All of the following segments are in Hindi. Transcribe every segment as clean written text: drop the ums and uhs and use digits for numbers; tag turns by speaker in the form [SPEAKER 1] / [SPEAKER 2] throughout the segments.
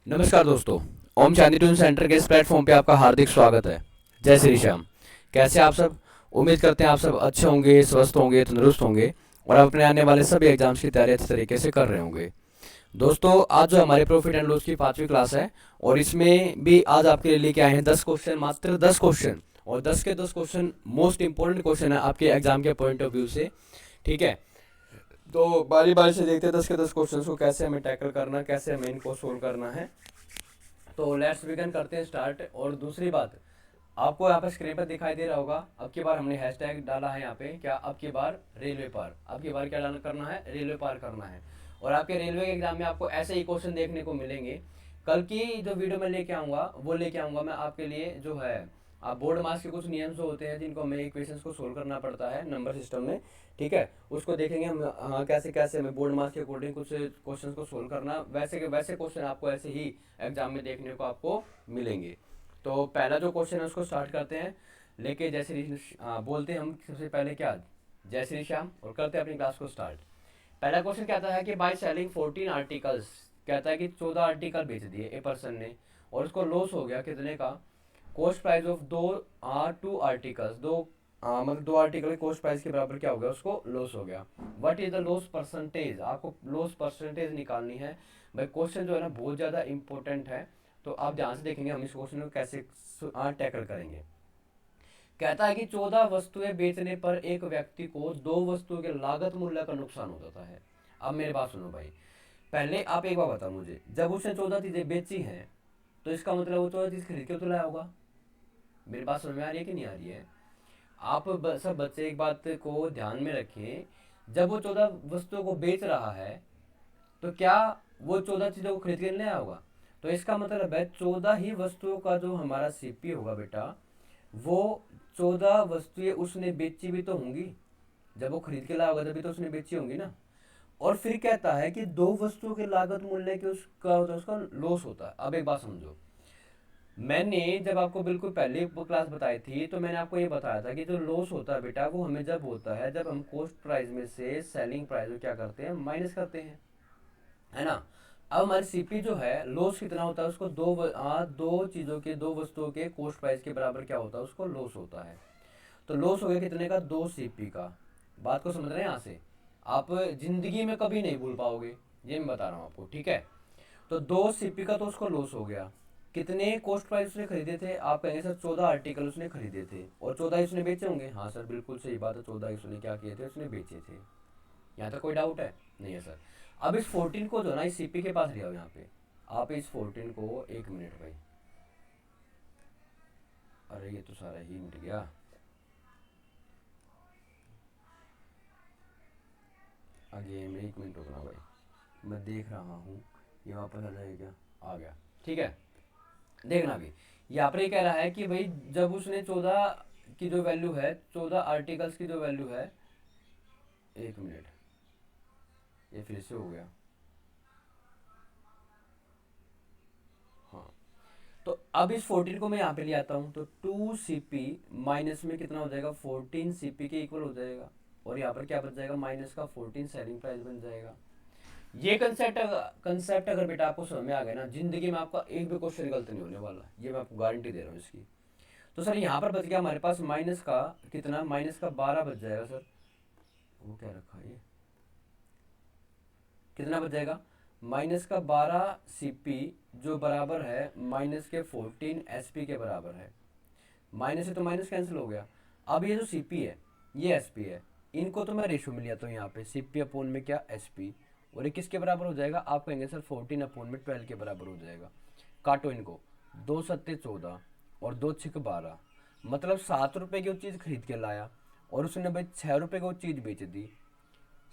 [SPEAKER 1] नमस्कार दोस्तों। ओम शांति ट्यून सेंटर के इस प्लेटफॉर्म पे आपका हार्दिक स्वागत है। जय श्री श्याम। कैसे आप सब? उम्मीद करते हैं आप सब अच्छे होंगे, स्वस्थ होंगे, तंदुरुस्त होंगे और अपने आने वाले सभी एग्जाम्स की तैयारी अच्छे तरीके से कर रहे होंगे। दोस्तों, आज जो हमारे प्रॉफिट एंड लॉस की 5वीं क्लास है और इसमें भी आज आपके लिए लेके आए हैं 10 क्वेश्चन, मात्र 10 क्वेश्चन। और 10 के 10 क्वेश्चन मोस्ट इंपॉर्टेंट क्वेश्चन है आपके एग्जाम के पॉइंट ऑफ व्यू से। ठीक है, तो बारी बारी से देखते हैं 10 के 10 क्वेश्चन को कैसे हमें टैकल करना है, कैसे हमें इनको सोल्व करना है। तो लेट्स बिगन करते हैं स्टार्ट। और दूसरी बात, आपको यहाँ पे स्क्रीन पर दिखाई दे रहा होगा, अब की बार हमने हैशटैग डाला है यहाँ पे, क्या अब की बार रेलवे पार। अब की बार क्या डालना करना है? रेलवे पार करना है। और आपके रेलवे के एग्जाम में आपको ऐसे ही क्वेश्चन देखने को मिलेंगे। कल की जो वीडियो मैं लेके आऊँगा वो लेके आऊँगा मैं आपके लिए, जो है आप बोर्ड मार्क्स के कुछ नियम जो होते हैं जिनको हमें इक्वेशंस को सोल्व करना पड़ता है नंबर सिस्टम में। ठीक है, उसको देखेंगे हम, हाँ, कैसे कैसे हमें बोर्ड मार्क्स के अकॉर्डिंग कुछ क्वेश्चंस को सोल्व करना, वैसे के वैसे क्वेश्चन आपको ऐसे ही एग्जाम में देखने को आपको मिलेंगे। तो पहला जो क्वेश्चन है उसको स्टार्ट करते हैं लेके जय श्री बोलते हैं हम सबसे पहले क्या, जय श्री श्याम, और करते हैं अपनी क्लास को स्टार्ट। पहला क्वेश्चन कहता है कि बाय सेलिंग 14 आर्टिकल्स, कहता है कि 14 आर्टिकल बेच दिए ए पर्सन ने और उसको लॉस हो गया कितने का? Cost price of two articles, मतलब दो आर्टिकल के कॉस्ट प्राइस के बराबर क्या हो गया? उसको लॉस हो गया। What is the loss percentage? आपको लॉस परसेंटेज निकालनी है। भाई क्वेश्चन जो है ना बहुत ज़्यादा इंपॉर्टेंट है, तो आप ध्यान से देखेंगे हम इस क्वेश्चन को कैसे टैकल करेंगे। कहता है कि 14 वस्तुएं बेचने पर एक व्यक्ति को दो वस्तुओं के लागत मूल्य का नुकसान हो जाता है। अब मेरी बात सुनो भाई, पहले आप एक बार बताओ मुझे, जब उसने 14 चीजें बेची हैं तो इसका मतलब वो 14 चीज खरीद के तो लाया होगा। मेरी बात समझ में आ रही है कि नहीं आ रही है? आप सब बच्चे एक बात को ध्यान में रखें, जब वो 14 वस्तुओं को बेच रहा है तो क्या वो 14 चीजों को खरीद के नहीं लाया होगा? तो इसका मतलब है 14 ही वस्तुओं का जो हमारा सीपी होगा बेटा, वो 14 वस्तुएं उसने बेची भी तो होंगी। जब वो खरीद के लाया होगा तभी तो उसने बेची होंगी ना। और फिर कहता है कि दो वस्तुओं के लागत मूल्य के उसका होता है, उसका लॉस होता है। अब एक बात समझो, मैंने जब आपको बिल्कुल पहले क्लास बताई थी तो मैंने आपको ये बताया था कि जो लॉस होता है बेटा वो हमें जब होता है जब हम कॉस्ट प्राइस में से सेलिंग प्राइस में क्या करते हैं? माइनस करते हैं, है ना। अब हमारी सीपी जो है लॉस कितना होता है? उसको दो चीजों के, दो वस्तुओं के कॉस्ट प्राइस के बराबर क्या होता है? उसको लॉस होता है। तो लॉस हो गया कितने का? 2 सीपी का। बात को समझ रहे हैं यहाँ से? आप जिंदगी में कभी नहीं भूल पाओगे, ये मैं बता रहा हूँ आपको। ठीक है, तो 2 सीपी का तो उसको लॉस हो गया। कितने कॉस्ट प्राइस उसने खरीदे थे? आप कहेंगे सर 14 आर्टिकल उसने खरीदे थे और 14 उसने बेचे होंगे। हाँ सर बिल्कुल सही बात है, 14 उसने क्या किए थे? उसने बेचे थे। यहाँ तक कोई डाउट है? नहीं है सर। अब इस 14 को जो ना इस सीपी के पास ले आओ यहाँ पे। आप इस 14 को, एक मिनट भाई, अरे ये तो सारा ही मिट गया। आगे में एक मिनट रुकना भाई, मैं देख रहा हूँ ये वापस आ जाएगा क्या? आ गया। ठीक है, देखना अभी। यहाँ पर ये कह रहा है कि भाई जब उसने 14 की जो वैल्यू है, 14 आर्टिकल्स की जो वैल्यू है, एक मिनट, ये फिर से हो गया। हाँ, तो अब इस 14 को मैं यहाँ पे ले आता हूँ तो 2 सीपी माइनस में कितना हो जाएगा? 14 सीपी के इक्वल हो जाएगा। और यहाँ पर क्या बच जाएगा? माइनस का 14 सेलिंग प्राइस बन जाएगा। ये कंसेप्ट अगर बेटा आपको समझ में आ गया ना, जिंदगी में आपका एक भी क्वेश्चन गलत नहीं होने वाला, ये मैं आपको गारंटी दे रहा हूँ इसकी। तो सर यहाँ पर बच गया हमारे पास माइनस का कितना? माइनस का 12 बच जाएगा सर। वो क्या रखा है ये? कितना बच जाएगा? माइनस का 12 सीपी, जो बराबर है माइनस के 14 एसपी के बराबर है। माइनस से तो माइनस कैंसिल हो गया। अब ये जो सीपी है, ये एसपी है, इनको तो मैं रेशो में लिया तो यहाँ पे सीपी अपोन में क्या? एसपी। और ये किसके बराबर हो जाएगा? आप कहेंगे सर 14 अपोन में 12 के बराबर हो जाएगा। काटो इनको, 2 सत्ते 14 और 2 छिक 12, मतलब 7 रुपए की वो चीज़ खरीद के लाया और उसने भाई 6 रुपए की वो चीज़ बेच दी।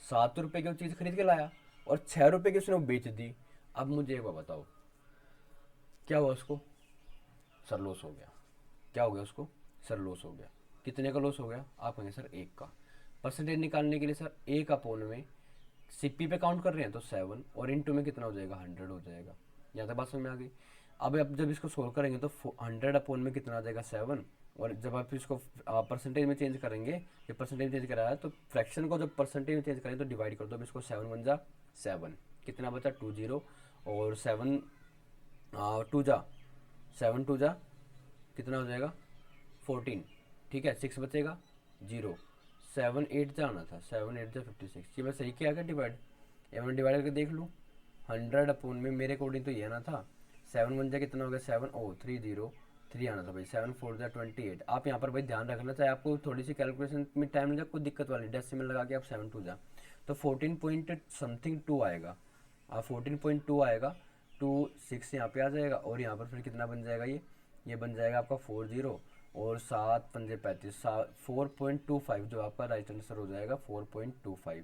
[SPEAKER 1] 7 रुपए की वो चीज़ खरीद के लाया और 6 रुपए की उसने वो बेच दी। अब मुझे एक बार बताओ, क्या हुआ उसको? सर लॉस हो गया। क्या हो गया उसको? सर लॉस हो गया। कितने का लॉस हो गया? आप कहेंगे सर 1 का। परसेंटेज निकालने के लिए सर 1 अपोन में सीपी पे काउंट कर रहे हैं तो 7 और इंटू में कितना हो जाएगा? 100 हो जाएगा। यहाँ तक बात समझ में आ गई? अब आप जब इसको सोल्व करेंगे तो 100 अपोन में कितना आ जाएगा? 7। और जब आप इसको परसेंटेज में चेंज करेंगे, ये परसेंटेज में चेंज कराया है तो फ्रैक्शन को जब परसेंटेज में चेंज करेंगे तो डिवाइड कर दो। अब इसको 7 बन जा 7, कितना बचा? 20। और 7 टू जा 7 टू जा कितना हो जाएगा 14, ठीक है 6 बचेगा 0, 7 8 जा आना था, 7 8 जा 56, ये मैं सही किया क्या डिवाइड, ये मैंने डिवाइड करके देख लूँ 100 अपोन में मेरे अकॉर्डिंग तो ये आना था 7 1 जा कितना हो गया 7 ओ 3 0 3 आना था भाई, 7 4 जा 28। आप यहाँ पर भाई ध्यान रखना, चाहे आपको थोड़ी सी कैलकुलेशन में टाइम लगे कोई दिक्कत वाली, डेसिमल लगा के आप 7 2 जा तो 14 पॉइंट समथिंग 2 आएगा, 14.2 आएगा, 6 यहाँ पे आ जाएगा और यहाँ पर फिर कितना बन जाएगा, ये बन जाएगा आपका 40 और 7 पंजे 35, 4.25 जो आपका राइट आंसर हो जाएगा 4.25,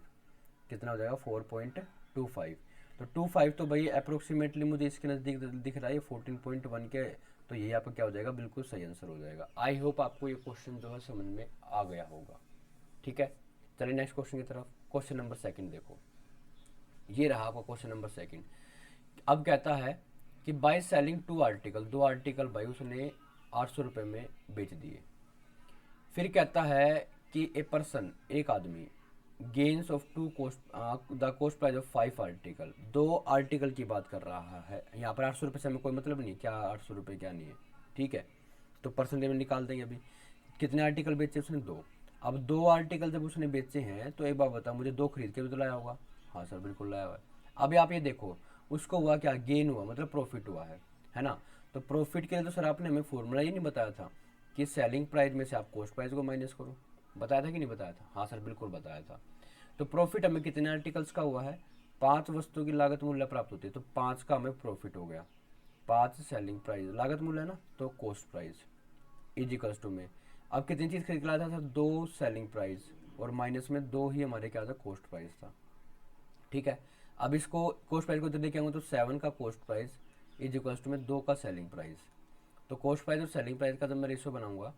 [SPEAKER 1] कितना हो जाएगा 4.25। तो 25 तो भाई अप्रोक्सीमेटली मुझे इसके नज़दीक दिख रहा है 14.1 के, तो ये आपका क्या हो जाएगा बिल्कुल सही आंसर हो जाएगा। आई होप आपको ये क्वेश्चन जो है समझ में आ गया होगा, ठीक है। चलिए नेक्स्ट क्वेश्चन की तरफ, क्वेश्चन नंबर सेकंड देखो, ये रहा आपका क्वेश्चन नंबर सेकंड। अब कहता है कि बाय सेलिंग 2 आर्टिकल, 2 आर्टिकल भाई उसने 800 रुपये में बेच दिए। फिर कहता है कि ए पर्सन, एक आदमी, gains of two cost the cost price of 5 article, 2 article की बात कर रहा है यहाँ पर। 800 रुपये से हमें कोई मतलब नहीं क्या 800 रुपये क्या नहीं है, ठीक है। तो परसेंटेज में निकाल देंगे अभी, कितने आर्टिकल बेचे उसने 2। अब 2 आर्टिकल जब उसने बेचे हैं तो एक बात बता मुझे, 2 खरीद के भी तो लाया होगा, हाँ सर बिल्कुल लाया हुआ है। अभी आप ये देखो उसको हुआ क्या, गेन हुआ मतलब प्रॉफिट हुआ है ना। तो प्रॉफिट के लिए तो सर आपने हमें फॉर्मूला ही नहीं बताया था कि सेलिंग प्राइस में से आप कॉस्ट प्राइस को माइनस करो, बताया था कि नहीं बताया था, हाँ सर बिल्कुल बताया था। तो प्रॉफिट हमें कितने आर्टिकल्स का हुआ है, 5 वस्तुओं की लागत मूल्य प्राप्त होती है, तो 5 का हमें प्रॉफिट हो गया, 5 सेलिंग प्राइस लागत मूल्य है ना, तो कॉस्ट प्राइस इजिकल्स टू में। अब कितनी चीज़ खरीद के लाया था सर, 2 सेलिंग प्राइस और माइनस में 2 ही हमारे क्या था कॉस्ट प्राइस था, ठीक है। अब इसको कॉस्ट प्राइस को इधर लेके आऊँगा तो 7 का cost price is equals to में 2 का सेलिंग प्राइस। तो कॉस्ट प्राइस और सेलिंग प्राइस का जब मैं रेशो बनाऊंगा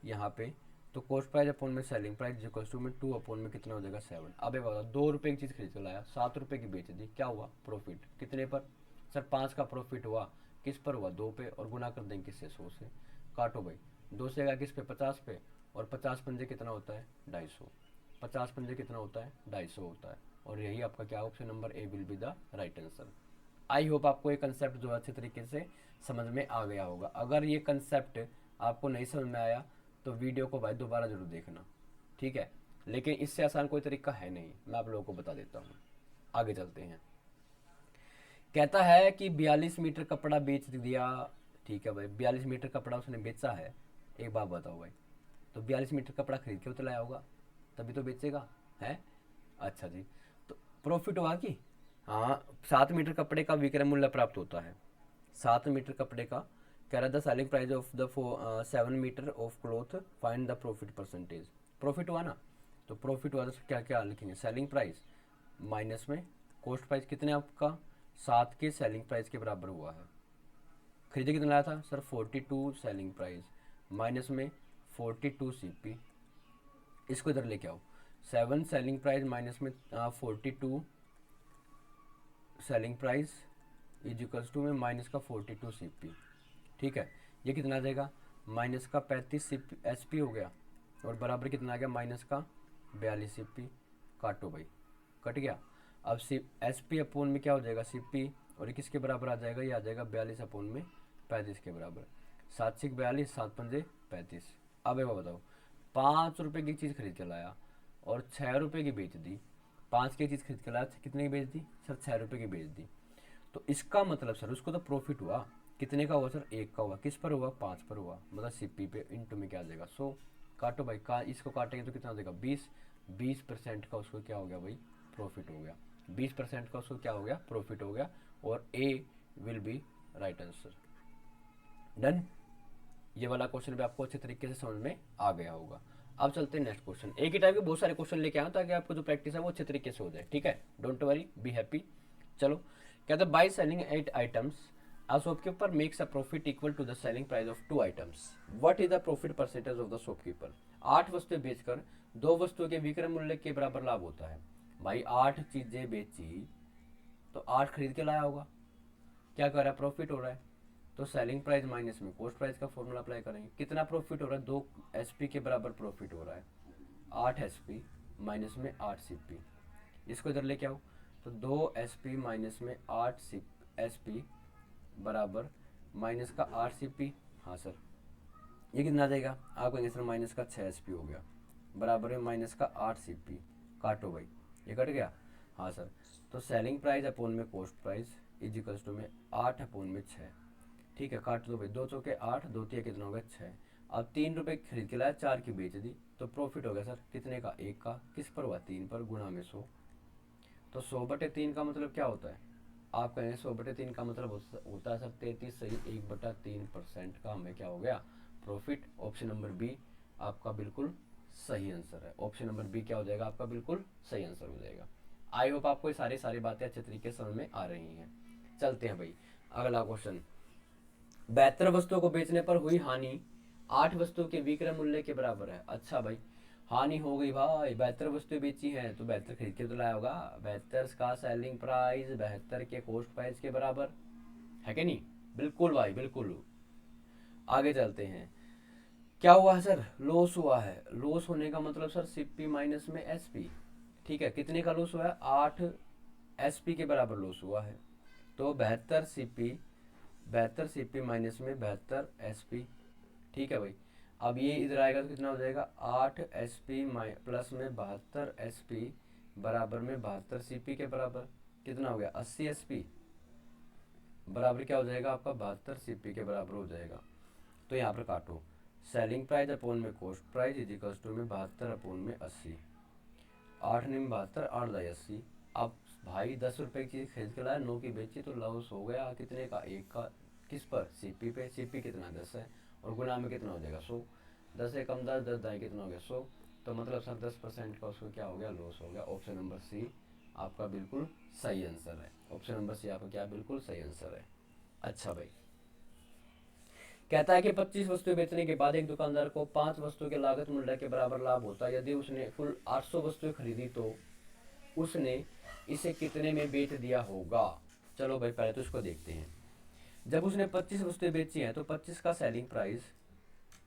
[SPEAKER 1] यहाँ पे, तो कॉस्ट प्राइस अपॉन में selling price is equals to में 2 अपॉन में कितना हो जाएगा 7। अब ये बताओ 2 रुपये की चीज़ खरीद के लाया, 7 रुपये की बेच दी, क्या हुआ प्रॉफिट कितने पर सर, 5 का प्रॉफिट हुआ, किस पर हुआ 2 पे, और गुना कर देंगे किससे 100 से, काटो भाई 2 से आएगा किस पे 50 पे, और 50 पंजे कितना होता है 250, 50 पंजे कितना होता है 250 होता है, और यही आपका क्या option number A will be the right answer. I hope आपको ये कंसेप्ट जो है अच्छे तरीके से समझ में आ गया होगा। अगर ये कंसेप्ट आपको नहीं समझ में आया तो वीडियो को भाई दोबारा जरूर देखना, ठीक है। लेकिन इससे आसान कोई तरीका है नहीं, मैं आप लोगों को बता देता हूँ। आगे चलते हैं, कहता है कि 42 मीटर कपड़ा बेच दिया, ठीक है भाई 42 मीटर कपड़ा उसने बेचा है। एक बात बताओ भाई, तो 42 मीटर कपड़ा खरीद के तो लाया होगा तभी तो बेचेगा, है। अच्छा जी, तो प्रॉफिट हुआ कि, हाँ 7 मीटर कपड़े का विक्रय मूल्य प्राप्त होता है, 7 मीटर कपड़े का, कह रहा the selling price of the 7 metre of cloth, find the profit percentage. Profit हुआ ना, तो प्रॉफिट हुआ तो क्या क्या लिखेंगे, सेलिंग प्राइस माइनस में कॉस्ट प्राइस, कितने आपका 7 के सेलिंग प्राइस के बराबर हुआ है। खरीदे कितना लाया था सर 42 सेलिंग प्राइस, माइनस में 42 सीपी, इसको इधर लेके आओ, 7 सेलिंग प्राइस माइनस में 42 selling price is equals to में माइनस का 42 सीपी, ठीक है। ये कितना आ जाएगा, माइनस का 35 सीपी एसपी हो गया, और बराबर कितना आ गया माइनस का 42 सीपी, काटो भाई कट गया। अब सी एस पी अपोन में क्या हो जाएगा सीपी, और ये किसके बराबर आ जाएगा, ये आ जाएगा 42 अपोन में 35 के बराबर, 7 से 42 7 पंजे 35। अब एक बताओ 5 रुपये की चीज़ खरीद के लाया और 6 रुपये की बेच दी, 5 की चीज़ खरीद के लाया कितने की बेच दी सर 6 रुपये की बेच दी, तो इसका मतलब सर उसको तो प्रॉफिट हुआ, कितने का हुआ सर 1 का हुआ, किस पर हुआ 5 पर हुआ, मतलब सीपी पे इंटू में क्या आ जाएगा 100, काटो भाई का इसको काटेंगे तो कितना हो जाएगा 20, 20% का उसको क्या हो गया भाई प्रॉफिट हो गया, 20% का उसको क्या हो गया प्रॉफिट हो गया, और A will be right answer. Done, ये वाला क्वेश्चन भी आपको अच्छे तरीके से समझ में आ गया होगा। अब चलते हैं नेक्स्ट क्वेश्चन, एक ही टाइप के बहुत सारे क्वेश्चन लेके आऊँ ताकि आपको जो प्रैक्टिस है वो अच्छे तरीके से हो जाए, ठीक है, डोंट वरी बी हैप्पी। चलो, कहते हैं by selling 8 items a shopkeeper makes a profit equal to the selling price of 2 items. What is the profit percentage of the shopkeeper? 8 वस्तुएं बेचकर 2 वस्तुओं के विक्रय मूल्य के बराबर लाभ होता है। भाई 8 चीजें बेची तो 8 खरीद के लाया होगा, क्या कर रहा है प्रॉफिट हो रहा है, तो सेलिंग प्राइस माइनस में कॉस्ट प्राइस का फॉर्मूला अप्लाई करेंगे, कितना प्रॉफिट हो रहा है 2 एसपी के बराबर प्रॉफिट हो रहा है, 8 एसपी माइनस में 8 सीपी, इसको इधर लेके आओ, तो 2 एसपी माइनस में 8 एसपी बराबर माइनस का 8 CP। हाँ सर, ये कितना आ जाएगा? आप कहेंगे सर माइनस का 6 SP हो गया, बराबर में माइनस का 8 CP। काटो भाई, ये कट गया। हाँ सर, तो सेलिंग प्राइस अपोन में कॉस्ट प्राइस इजिकल्स टू में 8/6। ठीक है, काट दो भाई, 2 चौके 8, 2 तिया कितना हो गया 6। अब 3 रुपये की खरीद के लाया, 4 की बेच दी, तो प्रॉफिट हो गया सर कितने का? 1 का। किस पर हुआ? 3 पर, गुणा में 100। तो 100/3 का मतलब क्या होता है? आप कहेंगे 100/3 का मतलब होता है सर 33 सही 1/3% का हमें क्या हो गया? प्रॉफिट। ऑप्शन नंबर बी आपका बिल्कुल सही आंसर है। ऑप्शन नंबर बी क्या हो जाएगा आपका? बिल्कुल सही आंसर हो जाएगा। आई होप आपको ये सारी बातें अच्छे तरीके से समझ में आ रही हैं। चलते हैं भाई अगला क्वेश्चन। 72 वस्तुओं को बेचने पर हुई हानि 8 वस्तुओं के विक्रय मूल्य के बराबर है। अच्छा भाई, हानि हो गई भाई, 72 वस्तुएं बेची हैं तो 72 खरीद के तो लाया होगा। 72 का सेलिंग प्राइस 72 के कॉस्ट प्राइस के बराबर है कि नहीं? बिल्कुल भाई बिल्कुल। आगे चलते हैं। क्या हुआ है सर? लॉस हुआ है। लॉस होने का मतलब सर सीपी माइनस में एसपी। ठीक है, कितने का लॉस हुआ है? 8 SP के बराबर लॉस हुआ है। तो 72 CP माइनस में 72 SP। ठीक है भाई, अब ये इधर आएगा तो कितना हो जाएगा? 8 SP प्लस में 72 SP बराबर में 72 CP के बराबर कितना हो गया? 80 SP बराबर क्या हो जाएगा आपका? 72 CP के बराबर हो जाएगा। तो यहाँ पर काटो, सेलिंग प्राइस अपोन में कॉस्ट प्राइस इजिकल्स टू में 72/80। 8×9 = 72, 8×10 = 80। अब भाई 10 रुपए की चीज़ खरीद के लाया, 9 की बेची, तो लॉस हो गया कितने का? 1 का। किस पर? सीपी पे। सीपी कितना? 10 है, और गुना में कितना हो जाएगा? 100। 10 से कम 10, 10 दाएँ कितना हो गया? 100। तो मतलब सर 10% का उसको क्या हो गया? लॉस हो गया। ऑप्शन नंबर सी आपका बिल्कुल सही आंसर है। ऑप्शन नंबर सी आपका क्या? बिल्कुल सही आंसर है। अच्छा भाई, कहता है कि 25 वस्तुएं बेचने के बाद एक दुकानदार को 5 वस्तुओं के लागत मूल्य के बराबर लाभ होता है। यदि उसने कुल 800 वस्तुएं खरीदी तो उसने इसे कितने में बेच दिया होगा? चलो भाई पहले तो इसको देखते हैं। जब उसने 25 वस्तुएं बेची हैं तो 25 का सेलिंग प्राइस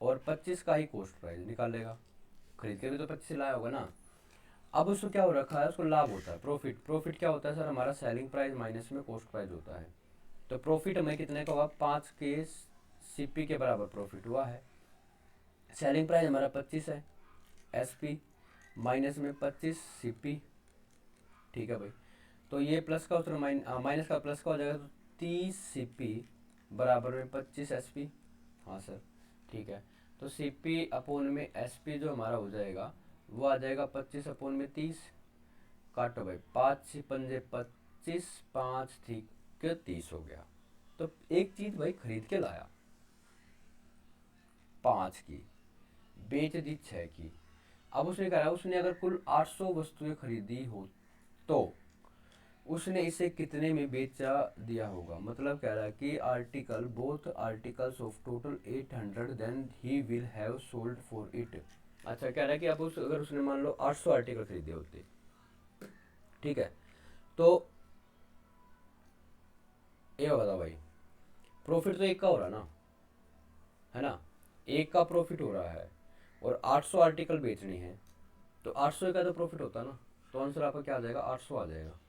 [SPEAKER 1] और 25 का ही कॉस्ट प्राइस निकालेगा। खरीद के भी तो 25 लाया होगा ना। अब उसको क्या हो रखा है? उसको लाभ होता है, प्रॉफिट। प्रॉफिट क्या होता है सर? हमारा सेलिंग प्राइस माइनस में कॉस्ट प्राइस होता है। तो प्रॉफिट हमें कितने का हुआ? 5 के सीपी के बराबर प्रॉफिट हुआ है। सेलिंग प्राइस हमारा 25 है, एसपी माइनस में 25 CP। ठीक है भाई, तो ये प्लस का उत्तर माइनस का प्लस का हो जाएगा, तो 30 CP बराबर में 25 SP। हाँ सर, ठीक है। तो CP अपोन में SP जो हमारा हो जाएगा वो आ जाएगा 25/30। काटो भाई, 5×5 = 25, 5×3 = 30 हो गया। तो एक चीज भाई खरीद के लाया 5 की, बेच दी 6 की। अब उसने कहा उसने अगर कुल 800 वस्तुएं खरीदी हो तो उसने इसे कितने में बेचा दिया होगा? मतलब कह रहा है कि article both articles of total 800 then he will have sold for it. अच्छा, कह रहा है कि अब अगर उसने मान लो 800 आर्टिकल खरीदे होते, ठीक है, तो ये बता भाई, प्रॉफिट तो एक का हो रहा ना, है ना? एक का प्रॉफिट हो रहा है और 800 आर्टिकल बेचने हैं, तो 800 का तो प्रॉफिट होता है ना। तो आंसर आपका क्या आ जाएगा? 800 आ जाएगा।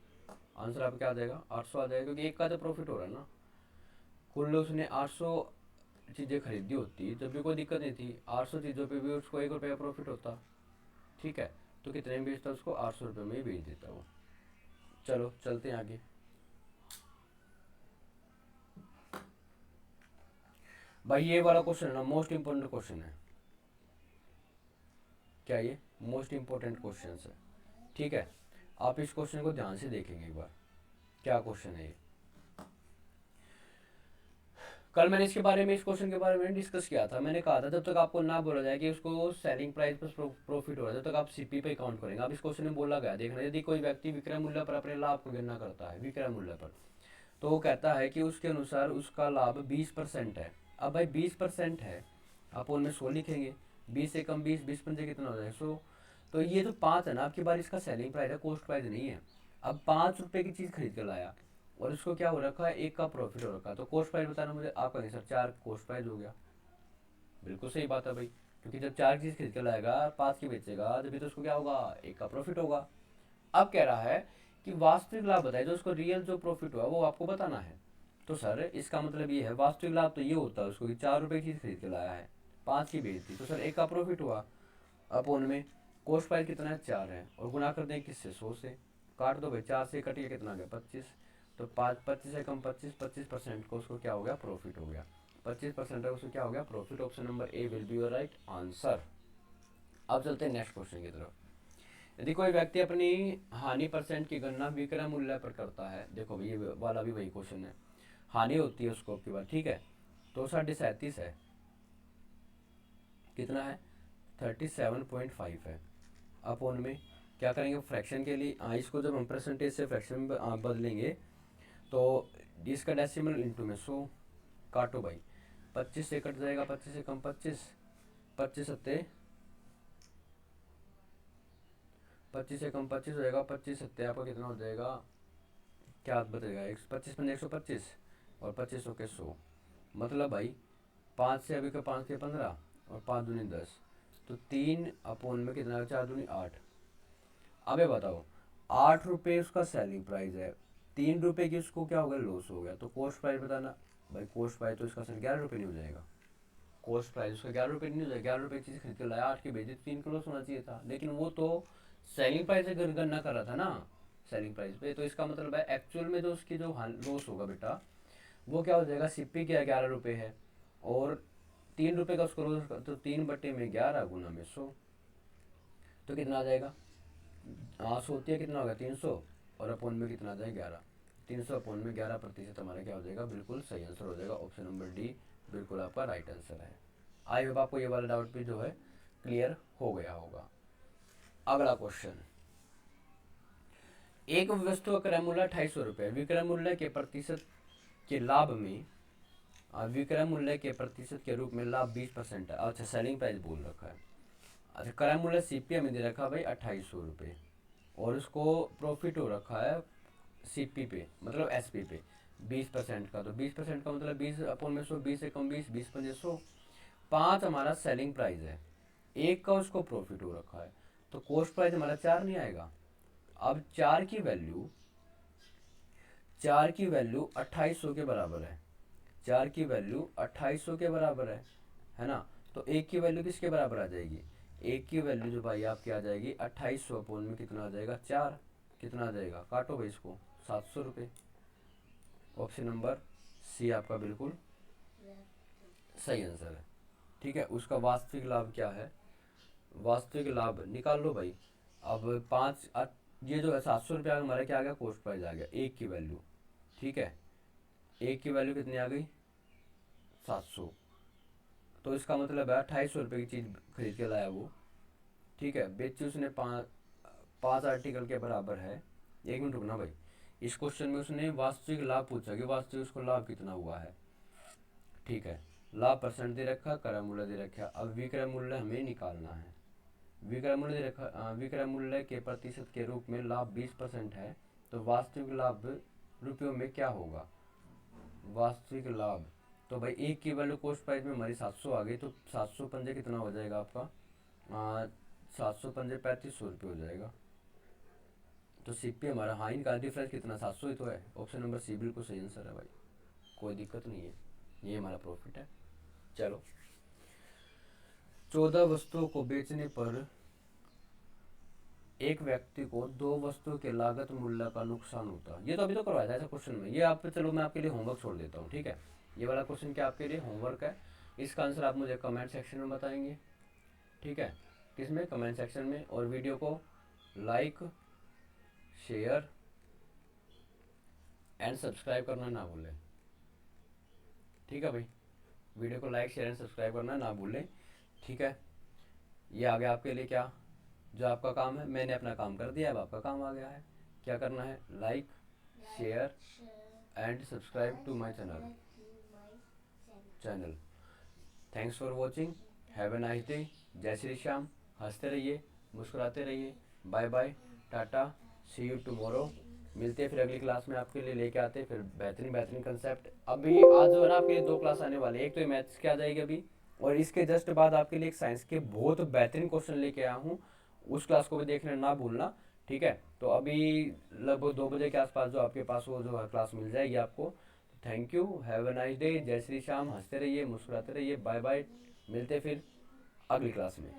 [SPEAKER 1] आंसर आपका क्या आ जाएगा? 800 आ जाएगा, क्योंकि एक का तो प्रॉफिट हो रहा है ना। कुल उसने 800 चीज़ें खरीदी होती जब भी कोई दिक्कत नहीं थी, 800 चीज़ों पे भी उसको 1 रुपये का प्रॉफिट होता। ठीक है, तो कितने में बेचता? उसको 800 रुपये में ही बेच देता वो। चलो चलते हैं आगे। भाई ये वाला क्वेश्चन है ना, मोस्ट इंपॉर्टेंट क्वेश्चन है। क्या ये मोस्ट इंपॉर्टेंट क्वेश्चन है? ठीक है, आप इस क्वेश्चन को ध्यान से देखेंगे एक बार। क्या क्वेश्चन है ये? कल मैंने इसके बारे में, इस क्वेश्चन के बारे में डिस्कस किया था। मैंने कहा था जब तक आपको ना बोला जाए कि उसको सेलिंग प्राइस पर प्रॉफिट हो रहा है, जब तक आप सीपी पे काउंट करेंगे। अब इस क्वेश्चन में बोला गया, देखना, यदि कोई व्यक्ति विक्रय मूल्य पर अपने लाभ को गणना करता है, विक्रय मूल्य पर, तो वो कहता है कि उसके अनुसार उसका लाभ 20% है। अब भाई 20% है, आप उनमें 100 लिखेंगे, 20 से कम 20, 20×5 कितना हो जाएगा? 100। तो ये जो 5 है ना, आपकी बार इसका सेलिंग प्राइस है, कॉस्ट प्राइस नहीं है। अब 5 रुपये की चीज़ खरीद कर लाया और इसको क्या हो रखा है? एक का प्रॉफिट हो रखा है, तो कॉस्ट प्राइस बताना मुझे। आप कहेंगे सर 4 कॉस्ट प्राइस हो गया। बिल्कुल सही बात है भाई, क्योंकि जब 4 चीज़ खरीद कर लाएगा, 5 की बेचेगा, जब भी तो उसको क्या होगा? एक का प्रॉफिट होगा। अब कह रहा है कि वास्तविक लाभ बताए, जो उसको रियल जो प्रॉफिट हुआ वो आपको बताना है। तो सर इसका मतलब ये है, वास्तविक लाभ तो ये होता है उसको कि 4 रुपए की चीज़ खरीद के लाया है, 5 की बेच दी, तो सर 1 का प्रॉफिट हुआ। अपोन में कॉस्ट प्राइस कितना है, 4 है, और गुना कर दें किससे, 100 से। काट दो भाई, 4 से कट गया कितना आ गया, 25। तो 25 से कम 25% को उसको क्या हो गया, प्रॉफिट हो गया। 25% है उसको क्या हो गया, profit. Option number A will be your right answer. अब चलते हैं नेक्स्ट क्वेश्चन की तरफ। यदि कोई व्यक्ति अपनी हानि परसेंट की गणना विक्रय मूल्य पर करता है, देखो ये वाला भी वही क्वेश्चन है, हानि होती है उसको की बार, ठीक है। तो 37 है, कितना है, 37.5 है। अपोन में क्या करेंगे, फ्रैक्शन के लिए इसको जब हम परसेंटेज से फ्रैक्शन में बदलेंगे तो इसका डेसिमल इंटू में 100, काटो भाई, 25 से कट जाएगा, 25 से कम 25, 25 सत्ते 25 से कम 25 हो जाएगा, 25 सत्ते आपका कितना हो जाएगा, क्या बचेगा, 25 और 25 के 100, मतलब भाई 5 से अभी का 5 के 15 और 5 दूनी 10, तो 3 अपोन में कितना, 4 दूनी 8। अब ये बताओ, 8 रुपये उसका सेलिंग प्राइस है, 3 रुपये की उसको क्या हो गया, लॉस हो गया, तो कॉस्ट प्राइस बताना। भाई कॉस्ट प्राइस तो इसका सर 11 रुपये नहीं हो जाएगा, कॉस्ट प्राइस उसका 11 रुपये नहीं हो जाएगा, 11 रुपये की चीज़ खरीद के लाया, 8 की बेची, 3 का लॉस होना चाहिए था, लेकिन वो तो सेलिंग प्राइस से गणना कर रहा था ना, सेलिंग प्राइस पे, तो इसका मतलब है एक्चुअल में जो उसकी जो लॉस होगा बेटा, वो क्या हो जाएगा, सीपी क्या 11 रुपये है, और 3 रुपये का उसको लॉस, तो 3/11 गुना में 100, तो कितना आ जाएगा, 100 होती है, कितना होगा 300, और अपोन में कितना आ जाएगा 11, 300 अपोन में 11% हमारा क्या हो जाएगा, बिल्कुल सही आंसर हो जाएगा। ऑप्शन नंबर डी बिल्कुल आपका राइट आंसर है। आई होप आपको ये वाला डाउट भी जो है क्लियर हो गया होगा। अगला क्वेश्चन, एक वस्तु का क्रय मूल्य 250 रुपये, विक्रय मूल्य के प्रतिशत के लाभ में, विक्रय मूल्य के प्रतिशत के रूप में लाभ 20% है। अच्छा सेलिंग प्राइस बोल रखा है। अच्छा क्रय मूल्य सीपी में दे रखा है भाई 2800 रुपये, और उसको प्रॉफिट हो रखा है सीपी पे, मतलब एसपी पे 20% का, तो 20% का मतलब 20 अपोन में 100, 20 से कम 20, 20 पंजे 100, 5 हमारा सेलिंग प्राइस है, 1 का उसको प्रॉफिट हो रखा है, तो कॉस्ट प्राइस हमारा 4 नहीं आएगा। अब 4 की वैल्यू 2800 के बराबर है, 4 की वैल्यू 2800 के बराबर है ना, तो 1 की वैल्यू किसके बराबर आ जाएगी, 1 की वैल्यू जो भाई आपकी आ जाएगी 2800 अपोन में कितना आ जाएगा 4, कितना आ जाएगा, काटो भाई इसको, 700 रुपये। ऑप्शन नंबर सी आपका बिल्कुल सही आंसर है। ठीक है, उसका वास्तविक लाभ क्या है, वास्तविक लाभ निकाल लो भाई। अब 5 ये जो है 700 रुपया हमारा क्या आ गया, कॉस्ट प्राइस आ गया, 1 की वैल्यू, ठीक है, 1 की वैल्यू कितनी आ गई, 700, तो इसका मतलब है 2800 रुपये की चीज़ खरीद के लाया वो, ठीक है, बेची उसने 5 आर्टिकल के बराबर है। 1 मिनट रुकना भाई, इस क्वेश्चन में उसने वास्तविक लाभ पूछा कि वास्तविक उसको लाभ कितना हुआ है, ठीक है, लाभ परसेंट दे रखा, क्रय मूल्य दे रखा, अब विक्रय मूल्य हमें निकालना है। विक्रय मूल्य दे रखा, विक्रय मूल्य के प्रतिशत के रूप में लाभ 20% है, तो वास्तविक लाभ रुपयों में क्या होगा, वास्तविक लाभ, तो भाई 1 की वैल्यू कॉस्ट प्राइस में हमारी 700 आ गई, तो 700 पंजे कितना हो जाएगा आपका, 700 पंजे 3500 रुपये हो जाएगा, तो सीपी हमारा, हाँ इनका डिफरेंस कितना, 700 ही तो है। ऑप्शन नंबर सी बिल्कुल सही आंसर है भाई, कोई दिक्कत नहीं है, ये हमारा प्रॉफिट है। चलो, 14 वस्तुओं को बेचने पर एक व्यक्ति को 2 वस्तुओं के लागत मूल्य का नुकसान होता है, ये तो अभी तो करवाया था ऐसा क्वेश्चन में, ये आप चलो मैं आपके लिए होमवर्क छोड़ देता हूँ, ठीक है, ये वाला क्वेश्चन क्या आपके लिए होमवर्क है, इसका आंसर आप मुझे कमेंट सेक्शन में बताएंगे, ठीक है, किसमें, कमेंट सेक्शन में, और वीडियो को लाइक शेयर एंड सब्सक्राइब करना ना भूलें, ठीक है भाई, वीडियो को लाइक शेयर एंड सब्सक्राइब करना ना भूलें, ठीक है। ये आ गया आपके लिए क्या, जो आपका काम है, मैंने अपना काम कर दिया, अब आपका काम आ गया है, क्या करना है, like share and subscribe to my channel. Thanks for watching, have a nice day, जय श्री श्याम, हंसते रहिए, मुस्कुराते रहिए, bye bye, tata, see you tomorrow, मिलते हैं फिर अगली क्लास में, आपके लिए लेके आते हैं फिर बेहतरीन बेहतरीन कंसेप्ट। अभी आज जो है ना आपके लिए 2 क्लास आने वाले, एक तो मैथ्स की आ जाएगी अभी, और इसके जस्ट बाद आपके लिए एक साइंस के बहुत बेहतरीन क्वेश्चन लेके आया हूँ, उस क्लास को भी देखना ना भूलना, ठीक है। तो अभी लगभग 2 बजे के आसपास जो आपके पास वो जो है क्लास मिल जाएगी आपको, thank you, have a nice day, जय श्री श्याम, हंसते रहिए, मुस्कुराते रहिए, बाय बाय। मिलते फिर अगली क्लास में।